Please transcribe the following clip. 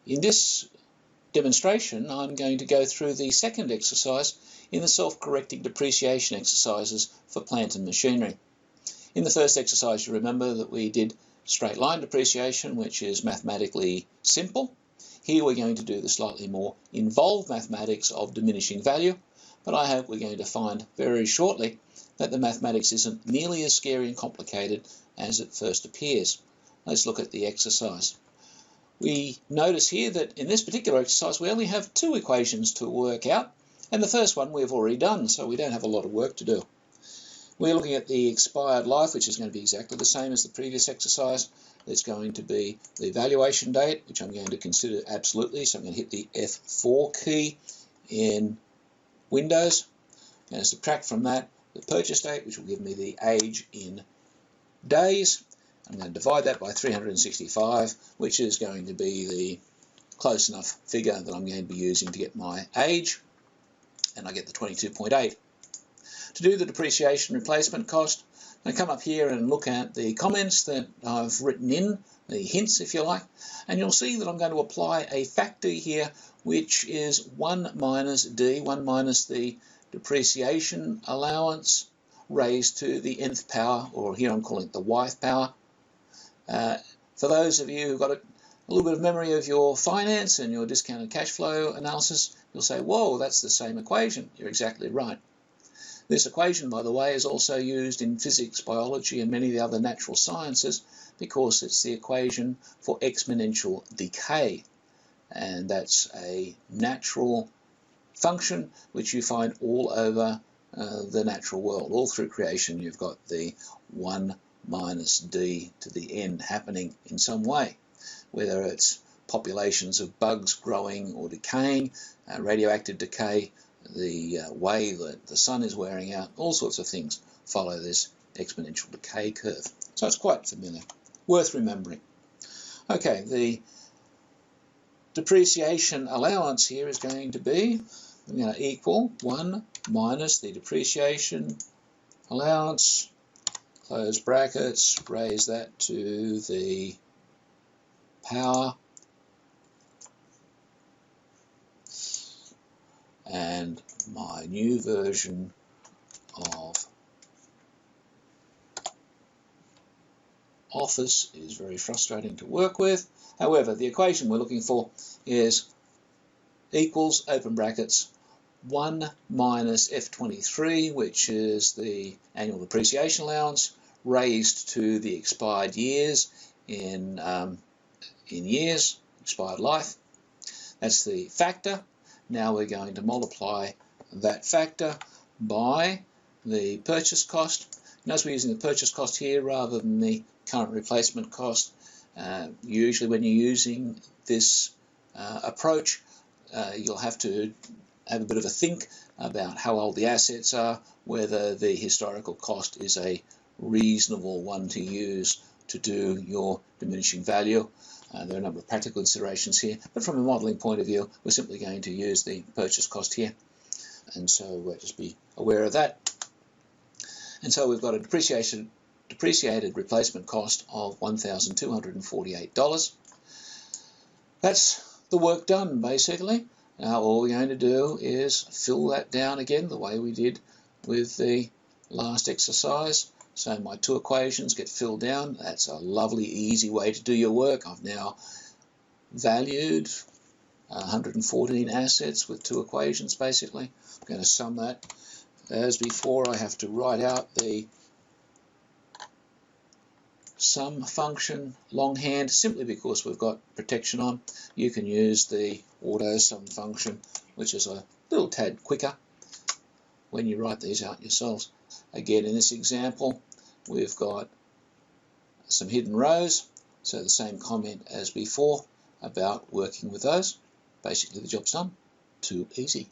In this demonstration, I'm going to go through the second exercise in the self-correcting depreciation exercises for plant and machinery. In the first exercise, you remember that we did straight line depreciation, which is mathematically simple. Here we're going to do the slightly more involved mathematics of diminishing value, but I hope we're going to find very shortly that the mathematics isn't nearly as scary and complicated as it first appears. Let's look at the exercise. We notice here that in this particular exercise we only have two equations to work out, and the first one we've already done, so we don't have a lot of work to do. We're looking at the expired life, which is going to be exactly the same as the previous exercise. There's going to be the valuation date, which I'm going to consider absolutely, so I'm going to hit the F4 key in Windows. I'm going to subtract from that the purchase date, which will give me the age in days. I'm going to divide that by 365, which is going to be the close enough figure that I'm going to be using to get my age, and I get the 22.8. To do the depreciation replacement cost, I come up here and look at the comments that I've written in, the hints if you like, and you'll see that I'm going to apply a factor here which is 1 minus D, 1 minus the depreciation allowance raised to the nth power, or here I'm calling it the yth power. For those of you who've got a little bit of memory of your finance and your discounted cash flow analysis, you'll say, whoa, that's the same equation. You're exactly right. This equation, by the way, is also used in physics, biology, and many of the other natural sciences because it's the equation for exponential decay. And that's a natural function which you find all over the natural world. All through creation, you've got the 1 minus d to the n happening in some way, whether it's populations of bugs growing or decaying, radioactive decay, the way that the sun is wearing out, all sorts of things follow this exponential decay curve. So it's quite familiar, worth remembering. Okay, the depreciation allowance here is going to be, I'm going to equal 1 minus the depreciation allowance, close brackets, raise that to the power, and my new version of Office is very frustrating to work with. However, the equation we're looking for is equals, open brackets, 1 minus F23, which is the annual depreciation allowance, raised to the expired years in years, expired life. That's the factor. Now we're going to multiply that factor by the purchase cost. Notice we're using the purchase cost here rather than the current replacement cost. Usually when you're using this approach, you'll have to have a bit of a think about how old the assets are, whether the historical cost is a reasonable one to use to do your diminishing value. There are a number of practical considerations here, but from a modelling point of view, we're simply going to use the purchase cost here, and so just be aware of that. And so we've got a depreciated replacement cost of $1,248. That's the work done, basically. Now all we're going to do is fill that down again the way we did with the last exercise. So my two equations get filled down. That's a lovely, easy way to do your work. I've now valued 114 assets with two equations, basically. I'm going to sum that. As before, I have to write out the sum function longhand, simply because we've got protection on. You can use the auto sum function, which is a little tad quicker when you write these out yourselves. Again, in this example, we've got some hidden rows, so the same comment as before about working with those. Basically, the job's done. Too easy.